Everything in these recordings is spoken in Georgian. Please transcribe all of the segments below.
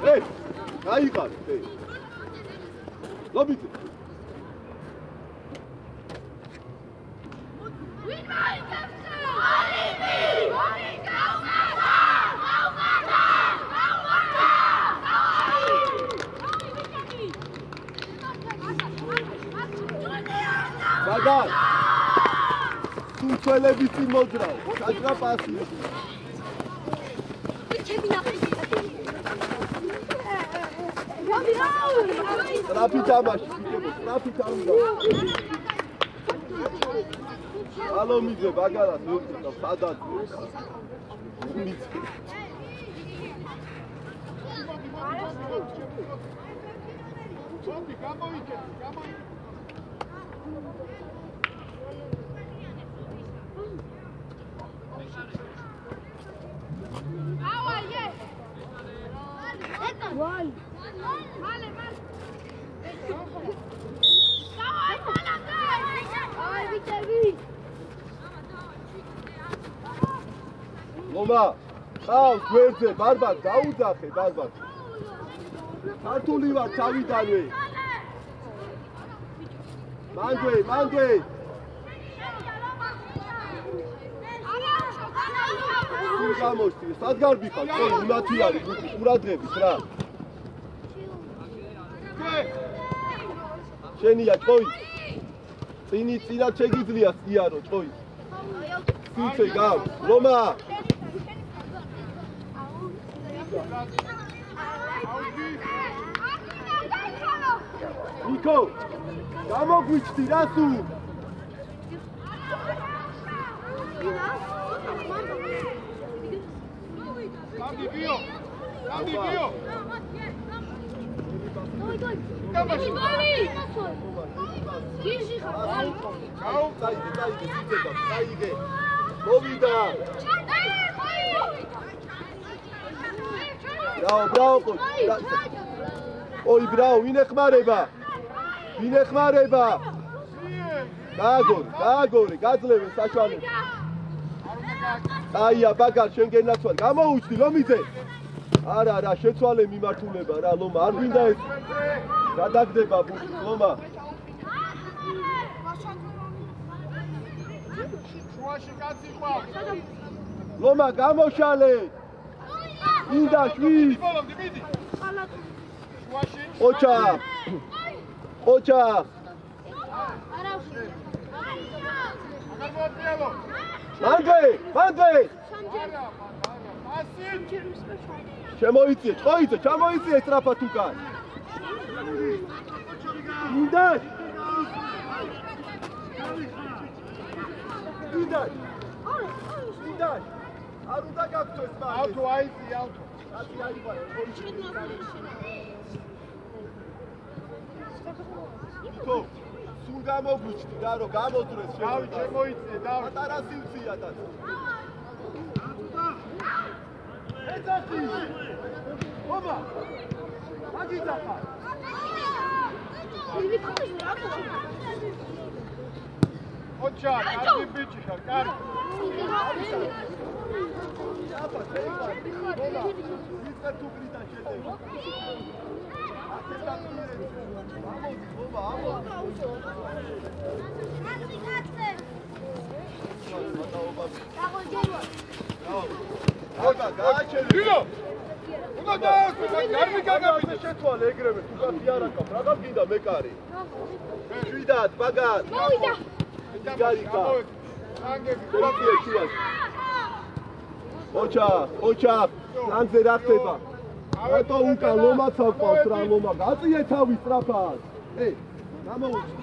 Hey, გაიყარ, hey. ლობით. ბაგარ. სულწელებით იმოძრავ, საჭრა პასი. Rapid amash, rapid amash. Alo midze bagaras, სადაც. Loma, ყავს გვერდზე, ბარბად, დაუძახე, ბარბად. ქართული ვარ თავიდანვე. მანდვე. სულ გამოჩდი, სად გარბიხარ? ყო, უნათი არის, ყურადღებით რა. შენია, ყოი. წინა შეგიძლია სიარო, ყოი. სულცე გაქვს, ლომა. Niko, გამოგვიჩდი რა სულ? Gambi bio. Caighe. Movida. Bravo. Oi, bravo, ვინ ეხმარება? გააგორე, გაძლევენ საშუალებას. აია, ბაგარ, შენ გენაცვალე. გამოუჩდი, ლომიძე. არა, შეცვალე მიმართულება რა, ლომა, არ გვინდა ეს. გადაგდება ბუში, ლომა. შუაში კაცი ყავს. ლომა, გამოშალე. ინდა შვი. ოჩა. მანდვე. შემოიწიე, ჩამოიწიე სწრაფად უკან. ინდა. არ უნდა გაგწოს მაგ. ავტო. Niko, სულ გამოგვიჩდი რა რომ გამოდრეს შენ. შემოიწიე, პატარა სივცია და. ეცახი. ობა. აგიძახა. ოჩა, კარგი ბიჭი ხარ, კარგი. შეცვალე ეგრევე თუ გასი არ აკავ რა გინდა მეკარი შვიდად ბაგარ მოვიდა გარიკა ოჩა ლანძე რა ხდება რატო უკან ლომაც აკავს რა ლომა გაწიე თავი სწრაფად გამოვიჩი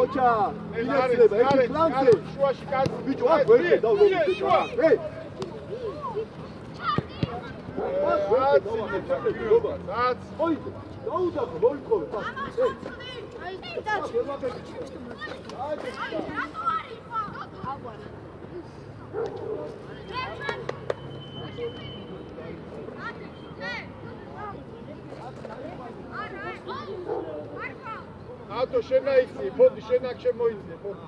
ოჩა ინერცება ერთი ფლანგზე შუაში კაცი ბიჭო აქ ვერ ხედავ რომ შუა ჰე რაც ოი დაუდახო მოიქოვე ატო შენა იცი, ფონდი შენა შემოიწია, ფონდი.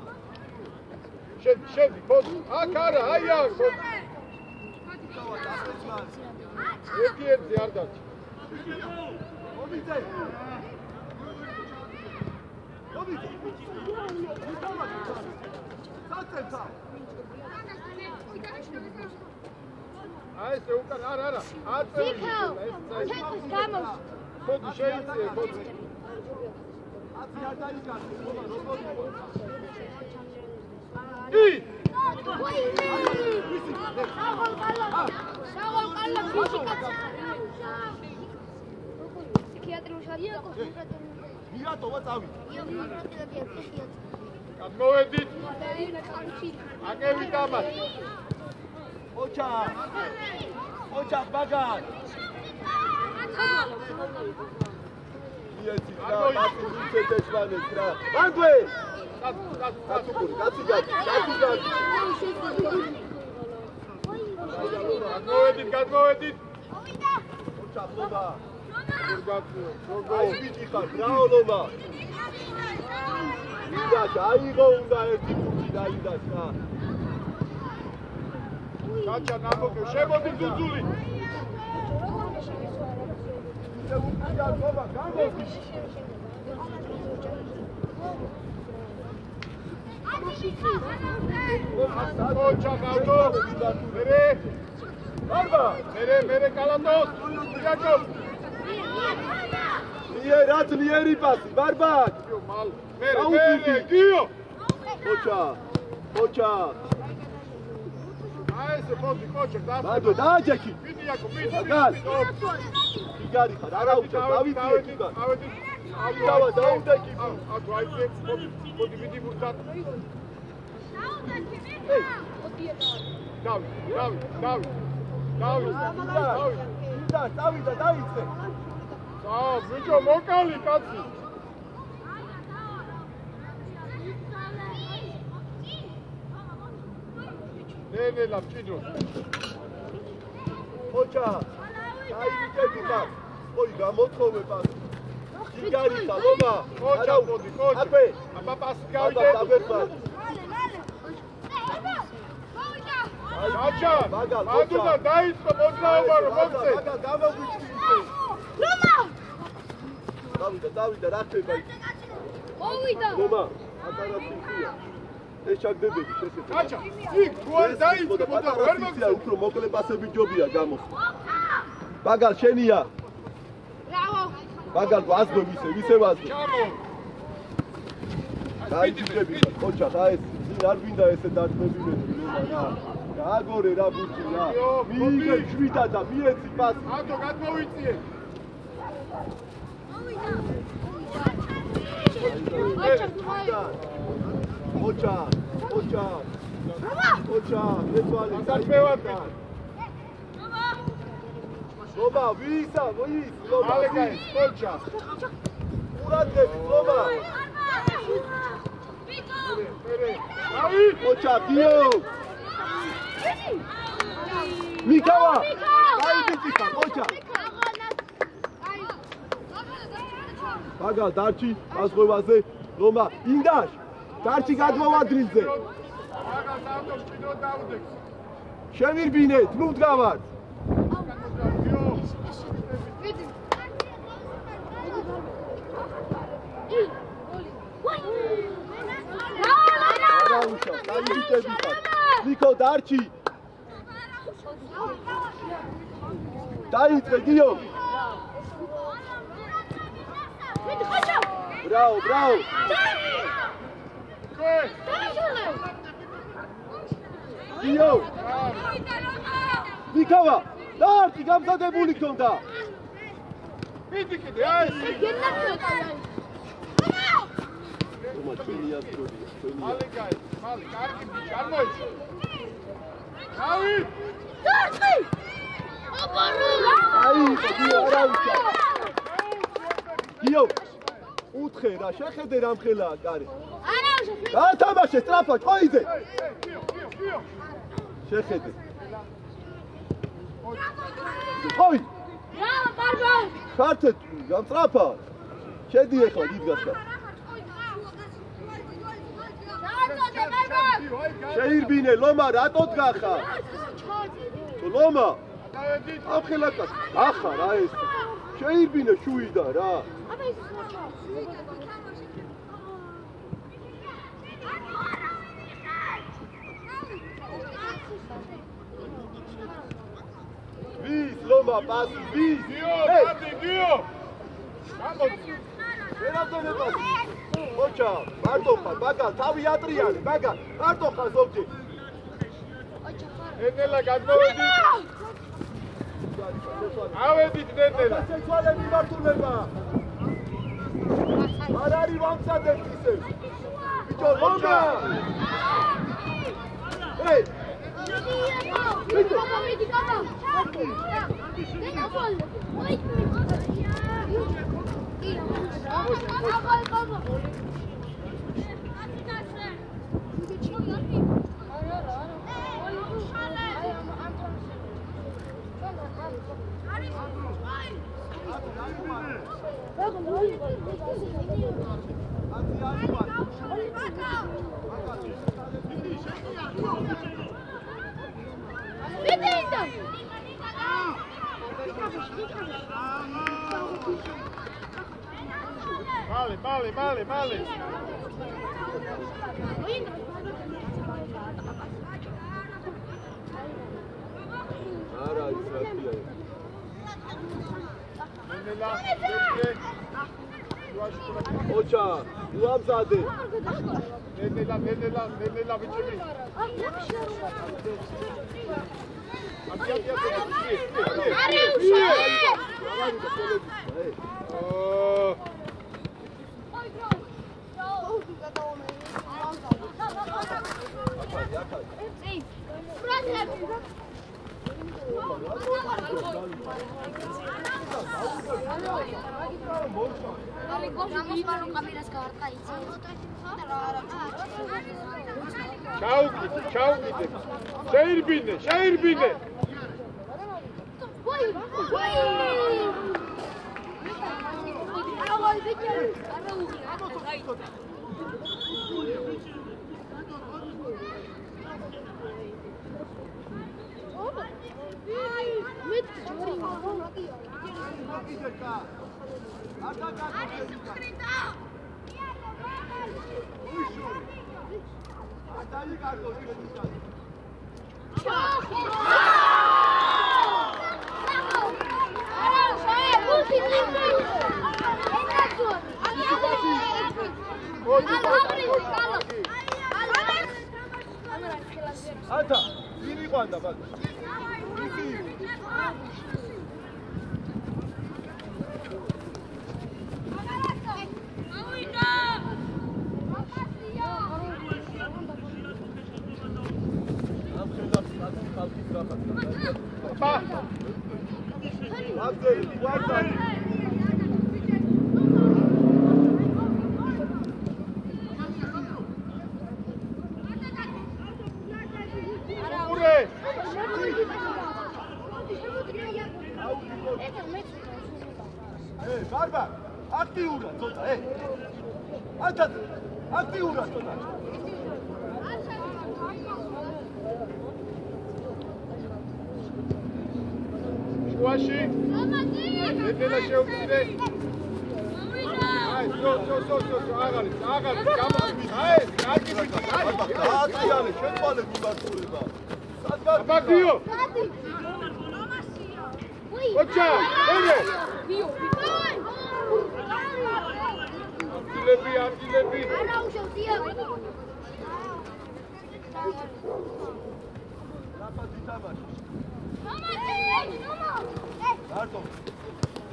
შედი, ფონდი. აქ არა, აი აქ, ფონდი. ერთი არ დარჩა. მომიწე. საწეცა. აი ეს უკან არა. აწევი. თეთრს გამოს. ფონდი შეიწია, ფონდი. გადმოვედით. აკევით ამას. ოჩა ბაგან. იეთი რა, მათი უცეთესვანეს რა. ბანგვე! კაცი. გადმოვედით. ოჩა ბლობა. როგორ აი ვიჭი ხარ, რაოლობა. იდაშ, აიღო უნდა ერთი ფუჭი დაიდაშ რა. კაჩა ნამოკევ, შემოდი ძუძული. ოჩა გავდო. მერე კალატოს. იაკო. რაც ნიერი პასი, ბარბად. მერე, გიო. ოჩა. აი ეს ფონდი კოჩა ბადო დააჯექი. ვიდი იაკო, ვიდი. იგარი ხარ, არა უჩა, დავიდი. დავა დაუდექი. აკო აი ეს ფონდი ვიდი მურდან. დავი. დავიდა, დაიწყე. ბიჭო, მოკალი კაცი. ნელა მჭიდრო. ოჩა. დაიჭები ხარ. ოი გამოთხოვე პასი. იგარი ხარ, ლომა. ოჩა ფონდი, კოჩა. აბე, აბა პასი გავიდე. კაჩა, მადუდა დაიწყო მოძრაობა რომ მოხდე. გამოგვიჩვიდე. დავიდა, რა ხდება იქ? მოვიდა. ლომა, ატარაფიქია. ეს ჩაგდებები შესაძლოა. კაჩა, იქ თუ არ დაიწყო მოძრაობა ვერ მოხდე. უფრო მოკლე პასები ჯობია გამოს. ბაგალ შენია. ბრავო. ბაგალ ვაზდო ვისე ვაზდო. ჩამო. დაიჭები, ოჩა, და ეს არ გვინდა ესე დარტყმებინები რა. გააგორე რა ბურთი რა. მიიღე შვიდა და მიეცი პასი. ატო გადმოვიწიე. ოჩა. მეცვალე დაწევადი. ლომა, ვისა, ლომა. ალეკაი, კოჩა. ყურადღები, ლომა. მერე. აი, ოჩა, გიო. მიკავა. აი ბიჭი ხარ, ოჩა. ბაგალ დარჩი პასღვევაზე, ლომა, ინდაშ. დარჩი გადმოვადრიზე. აგა დავდო მჭიდრო დავდექ. შევირბინეთ, ნუ დგავართ. რაუშა, დაიჭები ხარ. ნიკო დარჩი. დაიწყე გიო. ბრავო. გიო. მიკავა, დარჩი გამზადებული ქონდა. მიდი კიდე, აი. ხმა ჩვენი ასწორია ჩვენი მალე გაი მალე კარგი ბიჭი არ მოიჭო დავი დარტი ოპარო აი გიო არა უშა გიო უთხე რა შეხედე რამ ხელაა კარი არა უშა გათამაშე სტრაფა ყოიძე შეხედე ყოი რა კარგო ხართე გამწრაფა შედი ახლა გიდგას და შეირბინე ლომა რატო დგახა ლომა ამ ხელაკას ახა რა ეს შეირბინე შუიდა რა ვის ლომა პასი ვის გიო დადი გიო გამოდი ვერადონე პასი ოჩა მარტო ხარ მაგალ თავი ატრიანი მაგალ მარტო ხარ ზოგჯერ ნენელა გადმოვედი ავედით ნენელა სეცვალე მიმართულება არ არის ვამცადებ ისე ბიჭო ლომა ეი მალე არა ის რატია ნენელა ოჩა უამზადე ნენელა ბიჭები არა უშა ჩაუგიდე შეირბინე ანთა ვირიყვანდა მაგ ბარბა აქტიურად ცოტა ანთა აქტიურად ცოტა შუაში ნენელა შეუგდე აი სო აღარი გამოდი აი კარგი ბიჭი ატიალე შეთვალე მიმართულება სადგარ ბაგიო ოჩა ერე ადგილები არა უშა დია რაფა დითამაში ნომა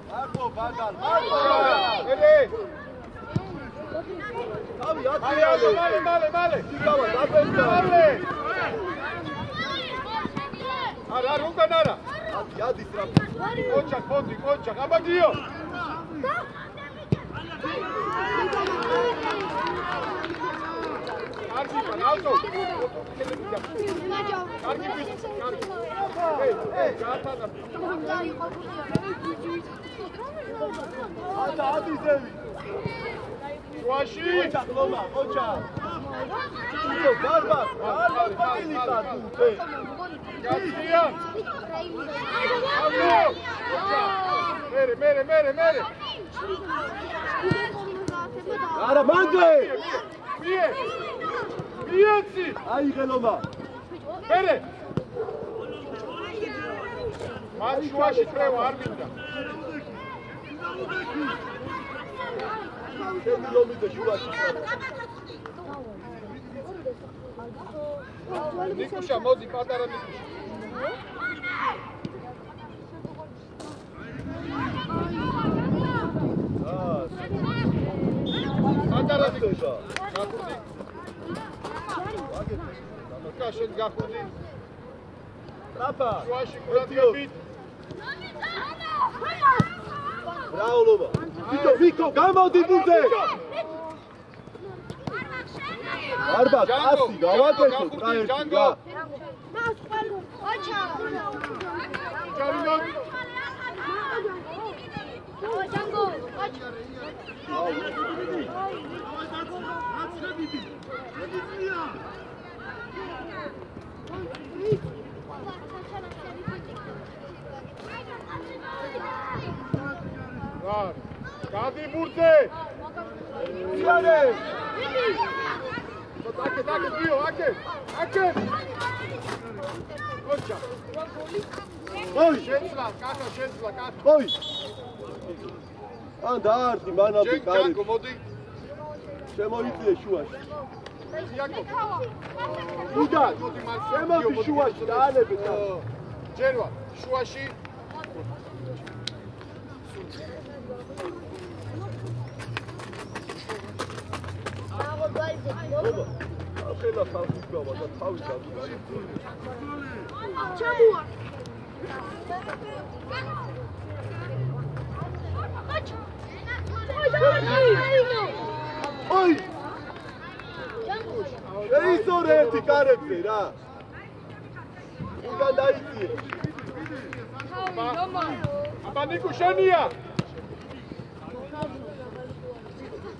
მარტო ბაგალ ერე თავი აწიალე. მალე. სიგავა დაბეჭდა. არა, უკან არა. ადის რა. კოჩა, აბაგიო. კარგი, ალტო. კარგი ვიცი. გაათანა. ადისევი. შუაში. ოჩა. ბარბა. პატილიკა თუ. გაცია. მერე. არა მანდე. მიეცი. აი ხელობა. მერე. მათ შუაში ხრევა არ მინდა. შენი ლომიდე შუაში. ნიკუშა მოდი პატარა ნიკუშა. პატარა ნიკუშა. გახურდი. კაშენ გახურდი. ტრაფა. შუაში ყურადღებით. რაულობა. ვიკო, გამოდი ბუზე. არბა, კაცი, გავაკეთე, პრაიერთი რა. ოჩა. ჯარინო. ჯანგო, ოჩა. გადი ბურთე. იარე. აკე, ბიო, აკე. ოჩა. ოი, შეცლა, კახა. ოი. ან დაარტი მანავი კარი. ჯანგო, მოდი. შემოიწიე შუაში. იაკო. იდა, შემოიწი შუაში დაანებე და. ჯერვა, შუაში. ახლა ხალხი გავა და თავი გავა. ჩამოა. ოი! შეისორე ერთი კარებზე რა. უკან დაიწიე. აბა ნიკუშანია.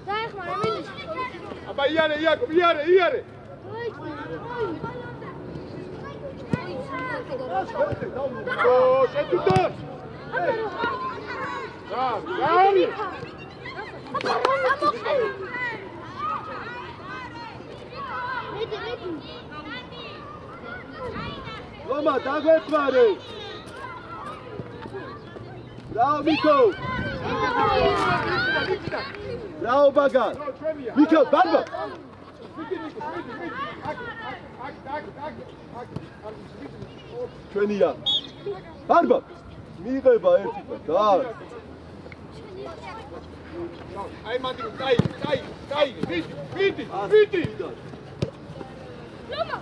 დაეხმარა მინდის. აბა იარე. შეთუდა. გარი. ლომა დაგვეწმარე. რაო მიკო. რაო ბაგა. მიკო ბარბა. ჩვენია. ბარბა. მიიღება ერთი და. აი მანდი, კაი, ვიდი. ლომა.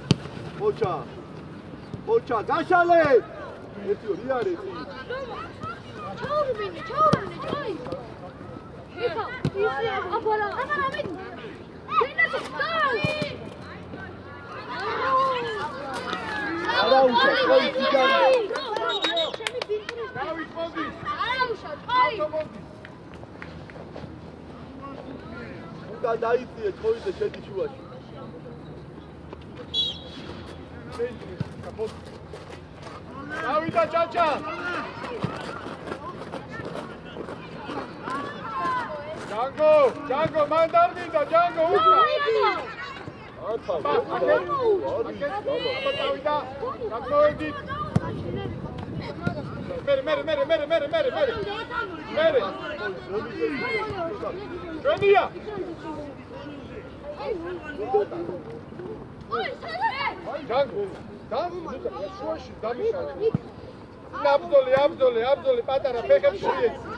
ოჩა, გაშალე. ერთი რიარე. ჩაურმინე. ისე აბარა მით. დენასო სტალ. არა უშა, ყოი ციგარი. დავით მოდი. არა უშა, ყოი. უკან დაიწიე, ყოი და შედი შუაში. დავითა ჩაჩა. ჯანგო, მან დარბინდა, ჯანგო, უკრა. ანთა, დავიდა, გამოედით. მერე. ჩვენია. ჯანგო, შუაში დამიშალე. აბზოლი, პატარა ფეხებში შეეცი.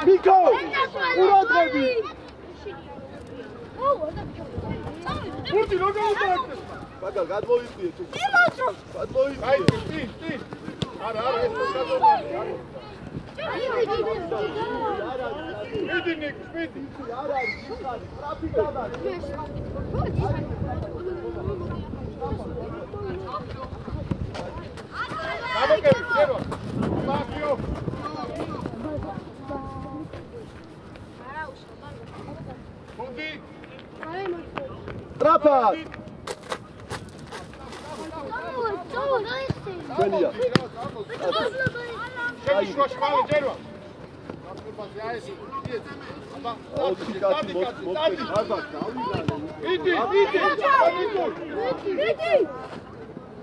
Miko! Uradrebi! Purti, no go! Baga, gadmoiqie tu. Gadmoiqie. Ai, ti. Არა, ეს გადმოგვარი. მიდი ნიკ, მიდი. არ არის, ხარი, ტრაფი გადადა. გამოგები, ჯერო. მაფიო. ხუნდი. ტრაფა! ჩვენია. შენი შუაში მალე ჯერო. აფრიკაზე აი ეს. აბა, ოციკათი მოწმე, აბა, გავიგალე. იდი.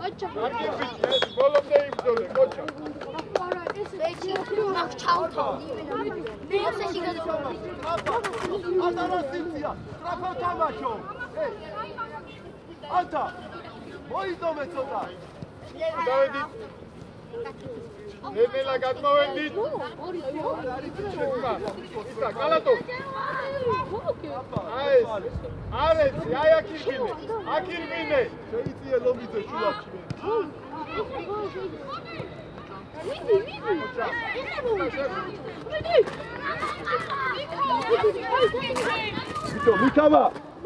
აჩა. კარგი ბიჭი, ეს ბოლომდე იბრძოლე, კოჩა. ტრაფა თამაშო. ანტა მოიდომე ცოტა. დავედი. ნელა გადმოვედი. ისა, კალატო. აი ეს. არეცი, აი აქირგინე. აქირგინე. შეიწიე ლომიძე შულაში. ბიჭო, მიქავა.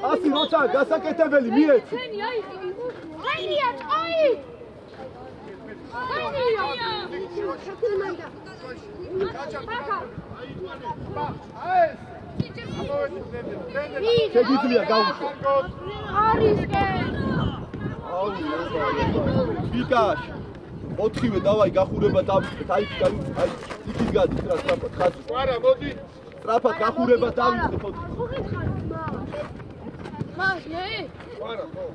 ასი როცა გასაკეთებელი მიეცი. აია, აი! შეგიძლია გავუშვა. არის კე. აუ, ვიკაშ. 4-ვე დავაი გახურება დავიწყეთ. აი, იქით გადის რა ტრაფად ხაზი. არა, მოდი. ტრაფად გახურება დავიწყეთ 4. მასე? არა, ხო.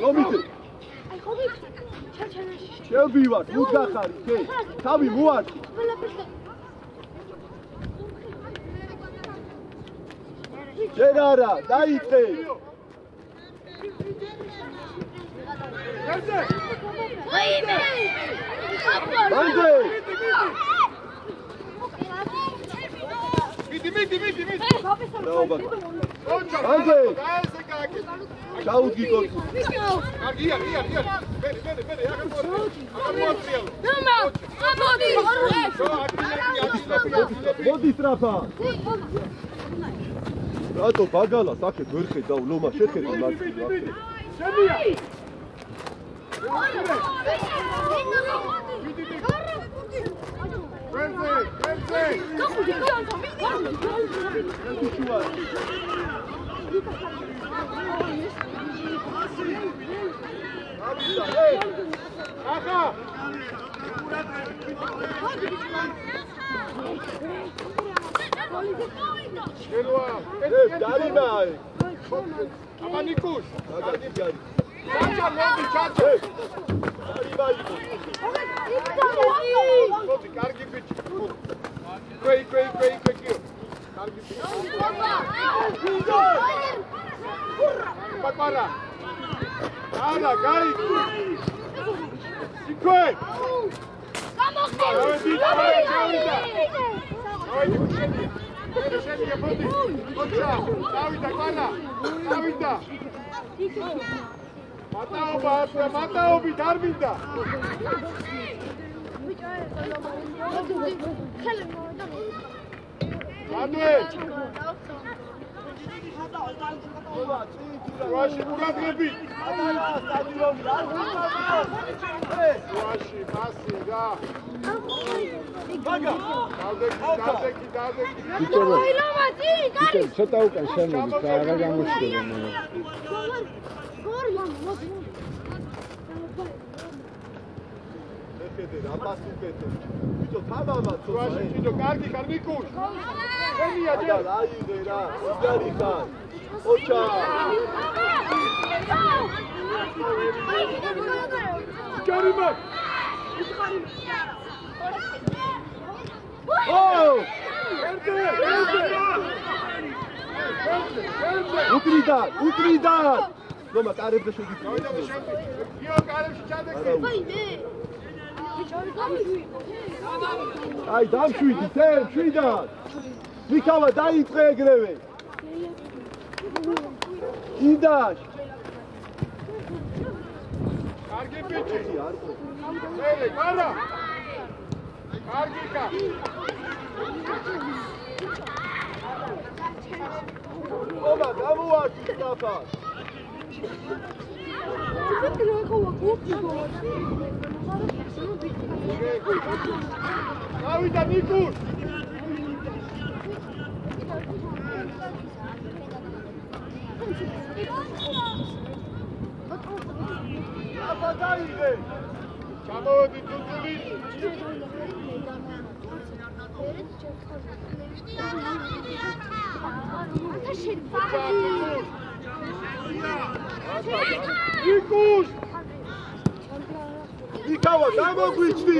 ლომიძე. აი ხობი. ჩაჩანაში. შევდივარ, უდგახარი, ხე. თავი მოარტი. ჯერ არა, დაიწყე. გერზე. ვაიმე! ბანძე. მიდი. დაობა. კოჩა. ბანძე. გაესე კაკი. ჩაუდგი კოჩი. კარგია. მერე, აღარ მოაწიალო. მოდი ტრაფა. რატო ბაგალას აქეთ ვერ ხედავ ლომა შეხედე მაგის. შემია. გერზე. ახა. შენოა. ეს დარიმა. აბა ნიკუშ. მაგარი გარი. ჩაჩა. დარიმა იყო. მოდი, კარგი ბიჭი. კვეი. კარგი ბიჭი. პატარა. არა, გაი. იქვე. შენია, მოდი. კოჩა, დავიდა კვარა. დავიდა. მატაობით არ მინდა. მადლე. ვაში მურადები. ვაში მასი რა. ბაგა. დავდექი. ბიჭო, ცოტა უკან შემოდის და აღარ გამოჩდება მე. ეხედე რა პასუხეთე. ბიჭო, თამამა ვაში ბიჭო, კარგი ნიკუშ. შენია და რაიდე რა, იგარი ხარ. ოჩა. ჯარიმა. უკრიდან ლომა კარებზე შედის იო კარებში ჩადექი აი დამშვიდი თემ შვიდან მიქავა დაიწყე ეგრევე იდაშ კარგი ბიჭი მერე კარა კარგი კა ობა გამოვარდი სტაფა გავიდა ნიკურ აბა დაიღე ჩამოვედი თუთული ნიკურ მიქავა გამოგვიჩდი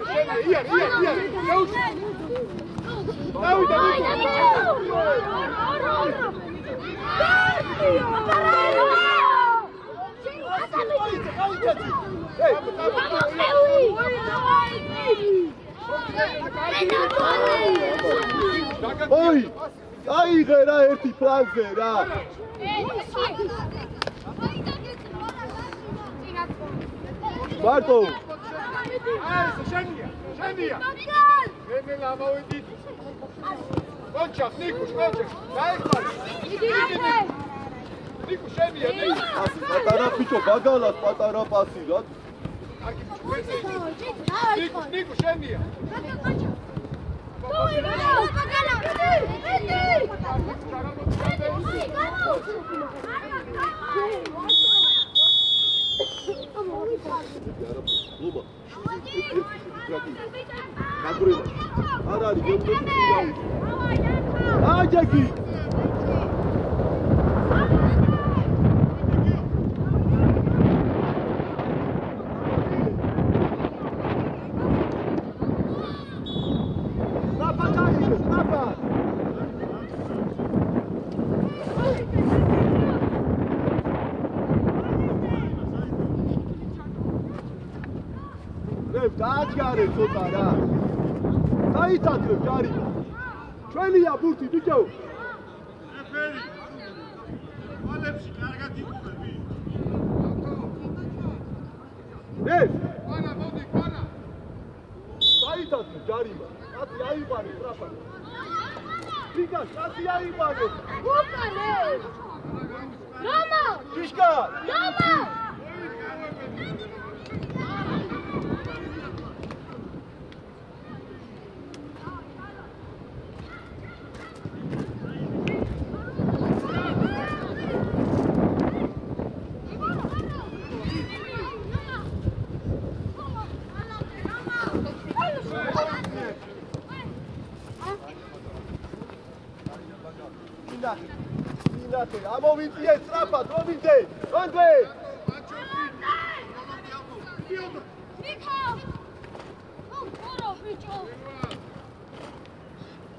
მერე იან გავიდა ოი აიღე რა ერთი ფრანგზე რა მარტო აი შენია მე ლამავედი კონჩახ ნიკუშ დაიხმარ ნიკუშ შენია პატარა ბიჭო ბაგალას პატარა პასი რა ნიკუშ შენია არ არის აჯაკი დააჯგარე ცოტა რა დაიცაცხებ ჯარი ჩვენია ბურთი ბიჭო რეფერი ვალებში კარგად იკუები ყარა მოდი ყარა დაიცაცხებ ჯარიმა კაცი აიბარე ტრაფა ბიკა კაცი აიბარე უკანე რამა შიშკა რამა ინათე ამოვიწიე სწრაფად რომიდე ანდრე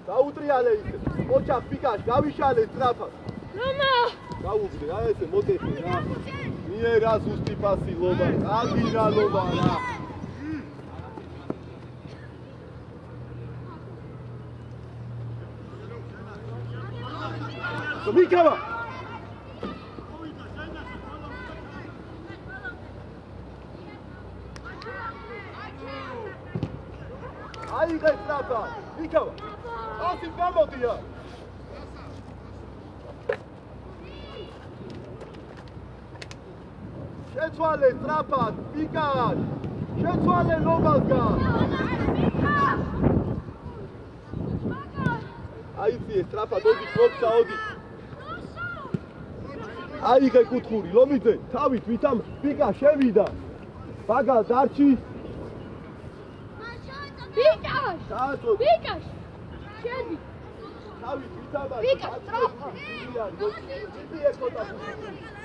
დაუტრიალე ისე ოჩა პიკაშ გავიშალე სწრაფად რამა გაუგდე რა ესე მოდეხი რა მიერა ზუსტი პასი ლობა აგირა ლობა რა მიქავა აიღე სწრაფად მიქავა ასი გამოდია შეცვალე სწრაფად პიკად შეცვალე ლობასგან აიწიე სწრაფად ოდი მოწაოდი აიღე კუთხური ლომიძე თავით ვითამ პიკა შევიდა ბაგა დარჩი ბიკაშ დააწო ბიკაშ შედი თავით ვითამ ბიკა სტროფა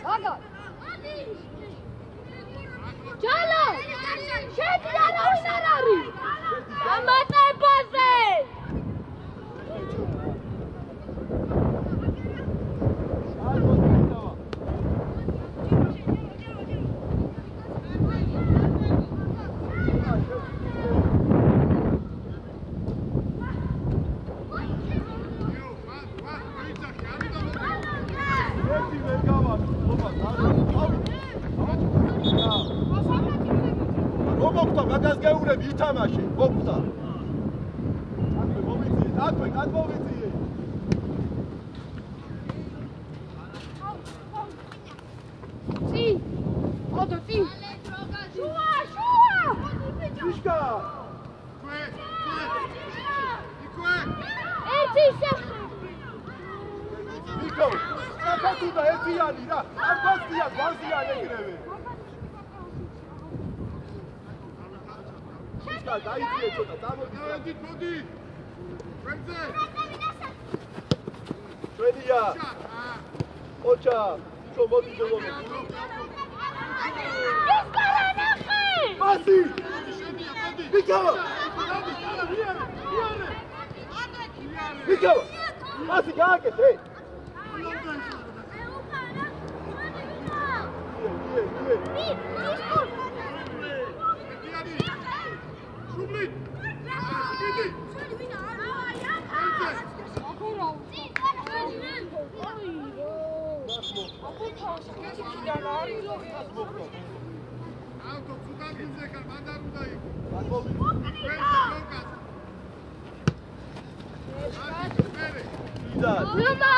ბაგა ჯალა შედი არავინ არ არის ამატებაზე გაგდები ითამაშე, ყოფდა. აკვე მომიწიე, აკვე გადმოვიწიე. წი. ოდო წი. შუა. იშკა. ერთი სახე. ნიკო, საფათუდა ერთიანი რა. არ გასწია, გვარზიან ეგრევე. იშკა, დაიწიე ცოტა, დამოდი. მოდი. ფრენზე. შვედია. ოჩა, იცო მოდი ჯოლომო. Pasi! Niko! Niko! Pasi გააკეთე! Auto, ცუდაგინზე კარ, მანდარ უნდა იყო. ლუმა!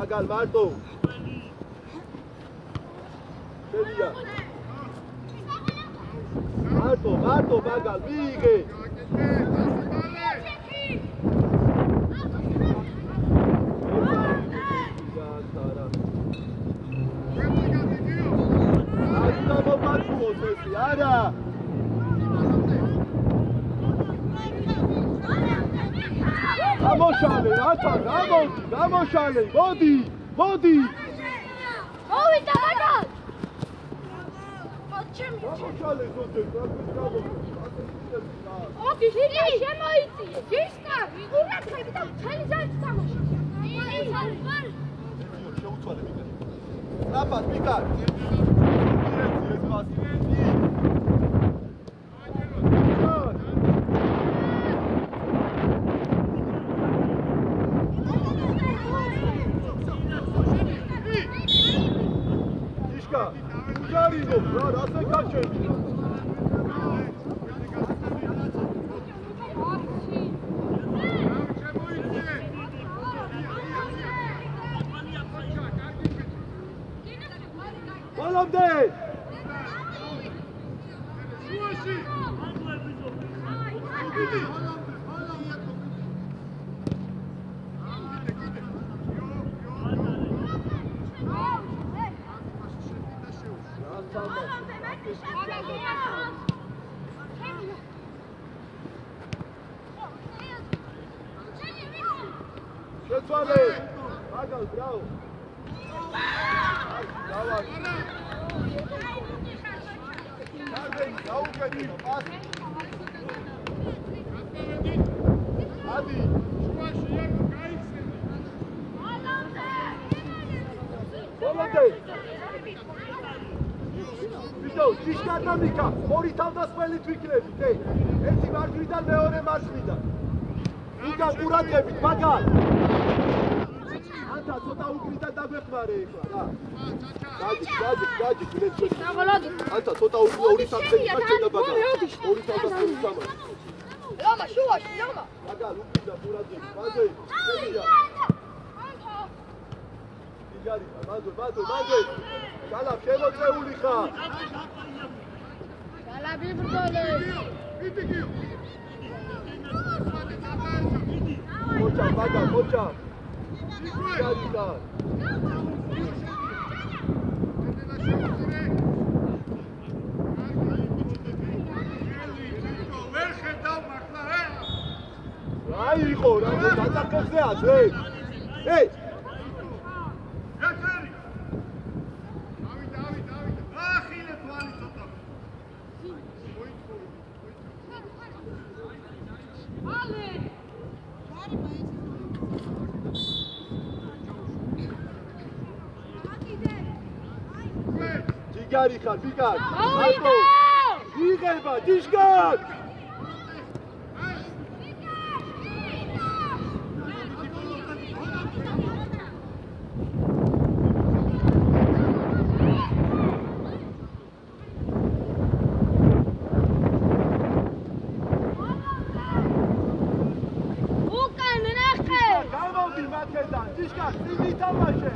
აგალ მარტო. შევია. მარტო, მაგალ, მიიღე. არა გამოშალე რათა გამოშალე მოდი მოვიდა მაგალ გამოშალე ზოთე ოდი შირი შემოიწიე ჯიშკა ვიღურაცხები და მთელი ძალით თამაში შეუცვალე მიგა რაფად მიგა ეს მასი რასე გაჩენდი ბოლომდე შეცვალე მაგალ ბრავო დავა კარგები გაუკეთე პასი ადი შუაში აკ გაიქცე ბოლომდე ვიდო ჯიშკატამიკა ორი თავდასხმელი თვითლებით ერთი მარჯვნიდან მეორე მარცხნიდან ვიდა ყურადღებით მაგალ ანთა ცოტა უკრიდან დაგვეხმარე ეხლა რა გაჯი გლეცო დაღოლოდი ანთა ცოტა ორი საფრთხე გაჩენდა მაგალ ორი თავდასხმელი სამარ ლომა შუაში ლომა მაგალ უკრიდან ყურადღებით მანდე შევიდა მანდე გალაბ შემოწეული ხარ გალაბი ბრძოლე იტიკიო მოჭა მაგალ მოჭა გაიდა ვერ ხედავ მართლა აი იყო რა დაწაკებზე აზე ეი ჯიგარი ხარ ბიგარ ავიდა იღება ჯიშგან დიდი თამაშე.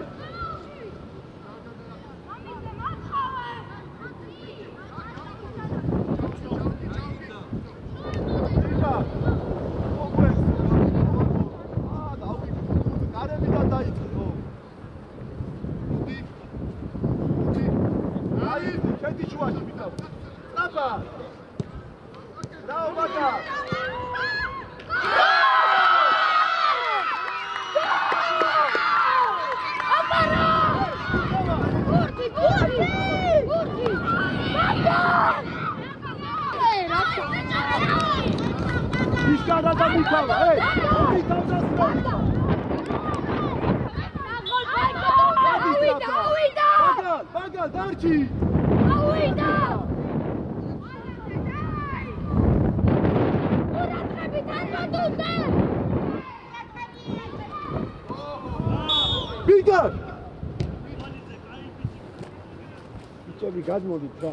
გადმოდით რა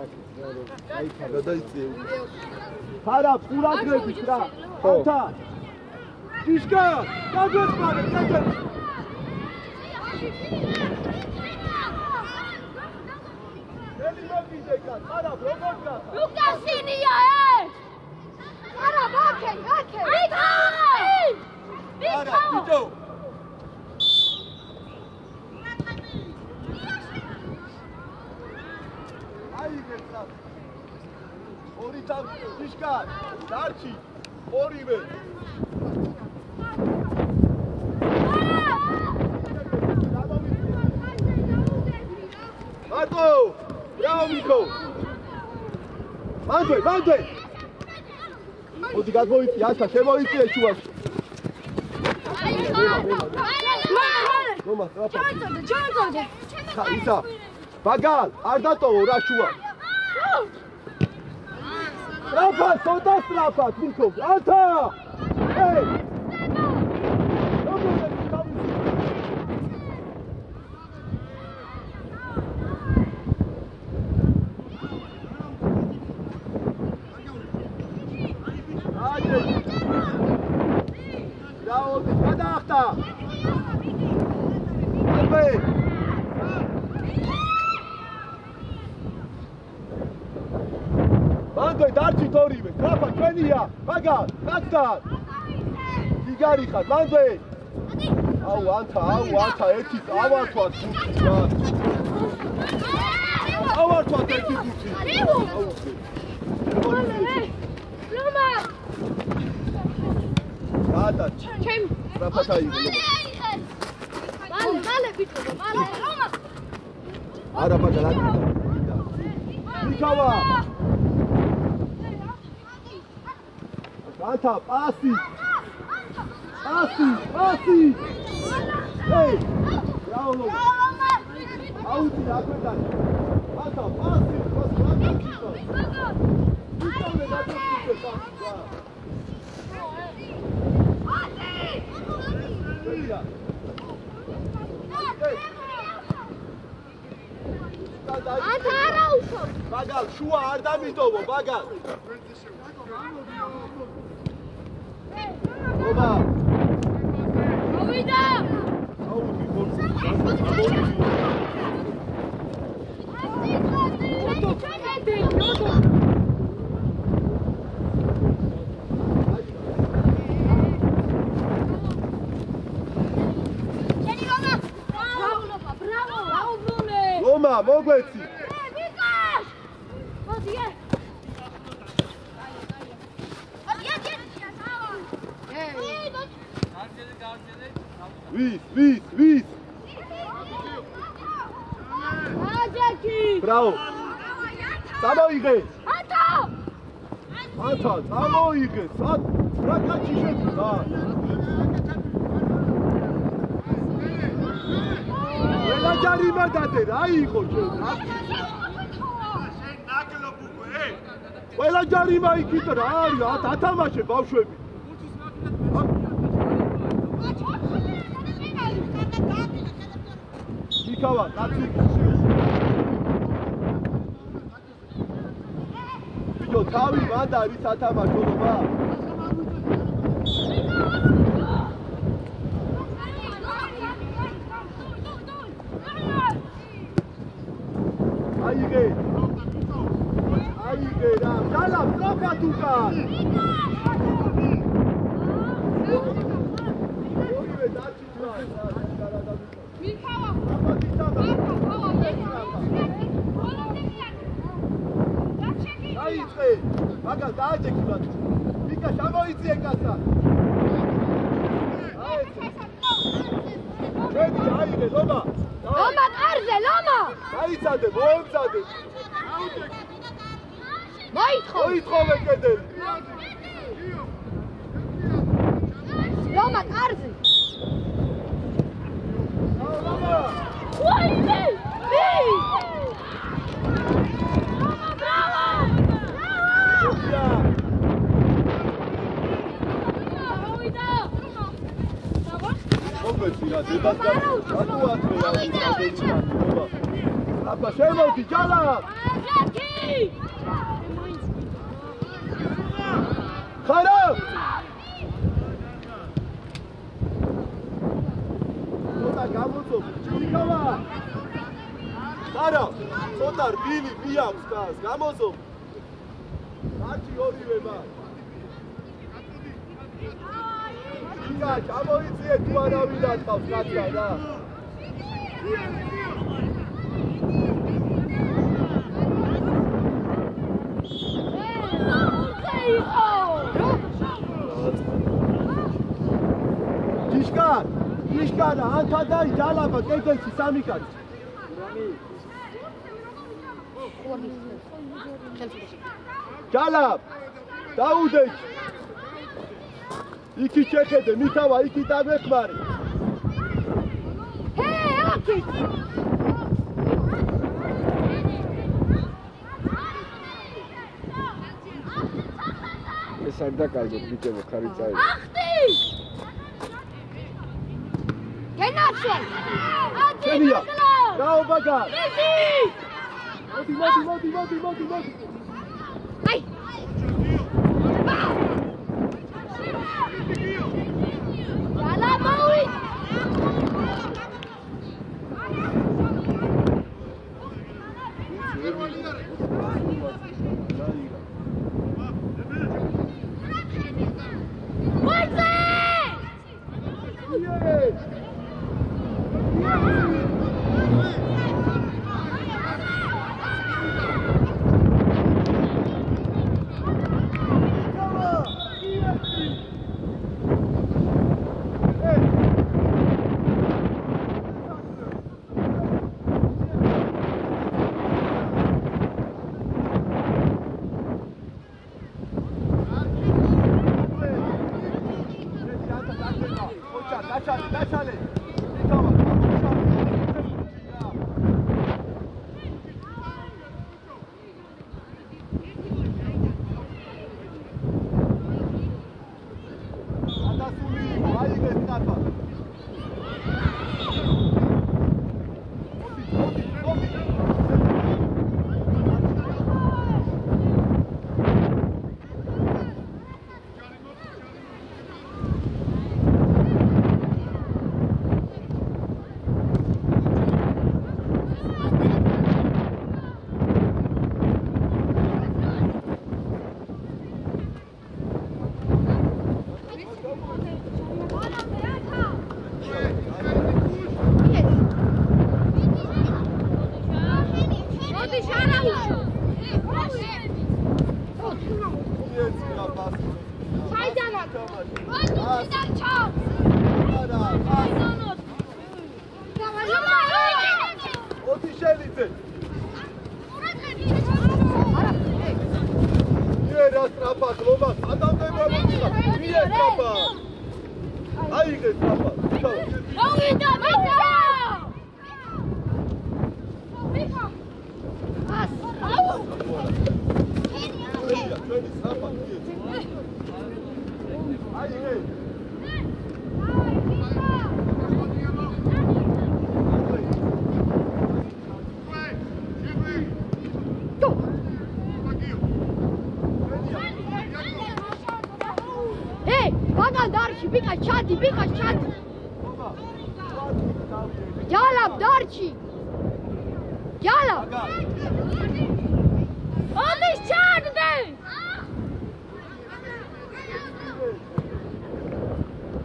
აი გადაიწიე ხარა პურაგრებით რა ხოთა ჭიშკა გაგვეწმარე კეთე ელი მოგიდეკა ხარა როგორ ლუკასინია ხარა ბაქე ხარა ბიჭო ორი თავი ჭიშკა დარჩი ორივე მარტო ბრავო მიკო მანდე მოდი გადმოვიწი აშა შემოიწიე შუაში ჩონწოდე ისა ბაგალ არ დატოვო რა შუა Strafat, soda strafat, Mirko, ata! Ej! Bravo, გადაახტა! აბე! მანდე დარჩით ორივე, გრაფა ჩვენია, მაგარ, კაცთან. იგარი ხარ, მანდე. აუ ანთა, ერთი ავართვათ ბუქი რა. ავართვათ ერთი ბუქი. ლომა. გადა. ჩემ. გრაფათა იგო. მალე ბიჭო, მალე. ლომა. არა მაგარ, არა. მიქავა. Anta, pasi! Ei! Bravo! Auti, aguenta! Anta, pasi! Anta, არა უშო! Bagal, შუა არ დამიტოვო, bagal! Oba! Avida! Auti, forse! Loma, mogueți! Vis! Bravo! Samoighe! Anta, samoighe! Რა კაცი შეძლა? ყველა ჯარიმა დადე, რა იყო შენ? შენ ნაკლობ უკვე. ყველა ჯარიმა იქით რა არის? ათამაშე ბავშვები. იქავა, კაცი. ბიჭო, თავი მანდ არის ათამაშო რა. ჩვენი აიღე ლომა. ლომა კარზე, ლომა. დაიცადე, მოემზადე. მოითხოვე. მოითხოვე კედელი. ლომა კარზე. ლომა. ვაიმე! აბა შემოდი ჯალა ხარა ცოტა გამოწო ჩიქავა ხარა ცოტა რბილი მიაქვს გას გამოწო მაჩი ორივე მაგ იგა ჩამოიწიე თუ არავინ ატყავს კაცსა რა იშკა და ანთა და ჯალაბა კედელში სამი კაცი ჯალაბ დაუდეჩ იქი შეხედე მითავა იქი დაგეხმარი აკი ეს არ დაკარგოთ ბიჭებო ხარი წაი ახტი გენაცვალ შენია გაობაგა მოდი აი ალაბაუი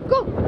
Go!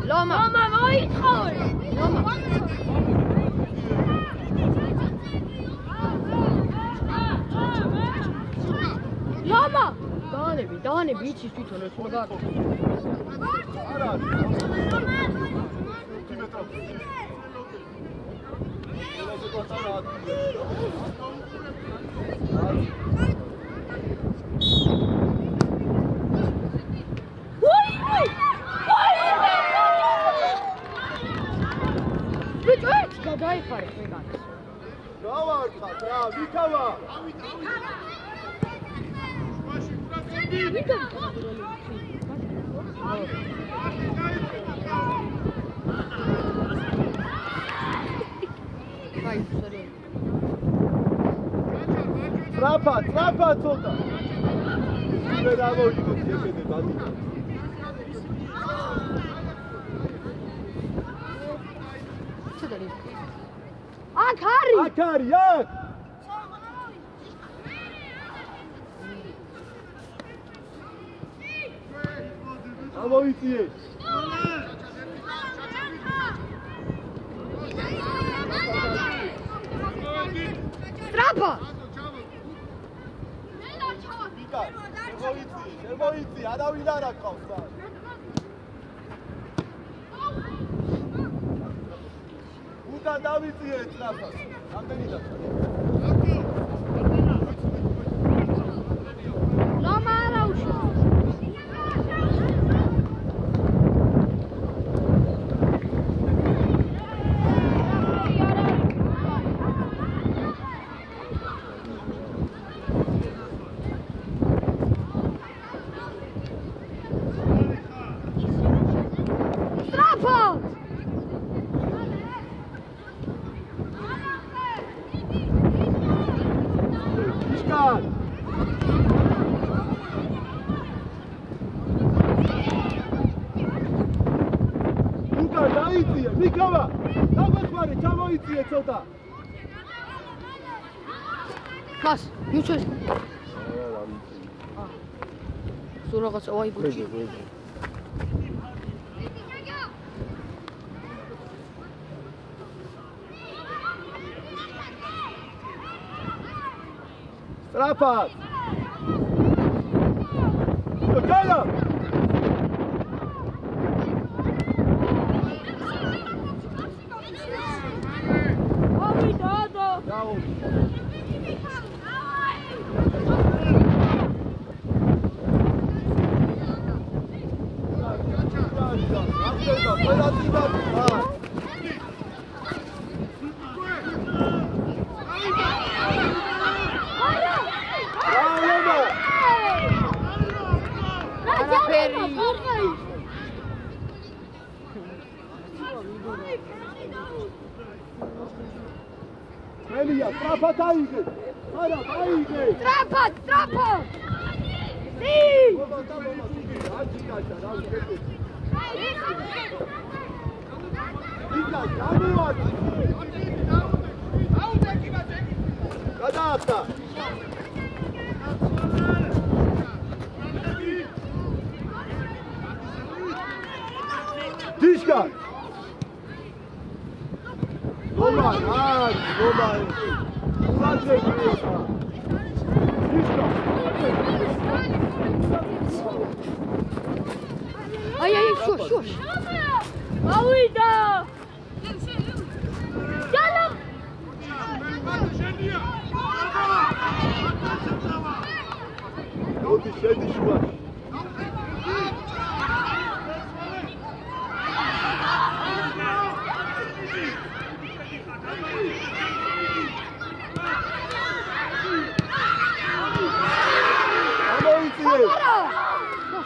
Loma, მოითხოვე. Loma. დაანები იცის თვითონ ეს მაგარ. არა. გადაიხარე ეგაც. დავარხა რა, ვითავა. ტრაფა ცოტა. მე დავოიდე, შეგედე ბადი. აქ არის. აქ. ამოვიწიე. ტრაფა. შემოიწიე, არავინ არ აკავს. და დავიწიე ტრაფას. რამდენი დაწვა? ლომა არა უშო. მიკავა, დაგვეხმარე, ჩამოიწიე ცოტა. ხას, მიცეს. სულ რაღაცა ვაი გუჩი. Strafat! Tocala! Bravo! Elia, Trafat aige! Ara, aige! Trafat! Si! Გადაახტა! Dishka! Roman! Dishka! Ai, shush! Auida! Yalla! Odi shedi shua.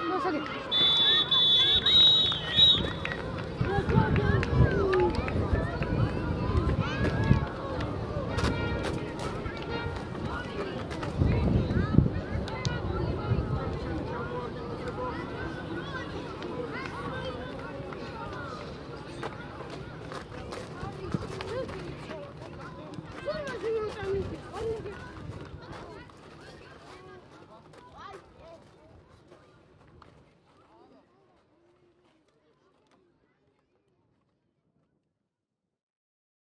No,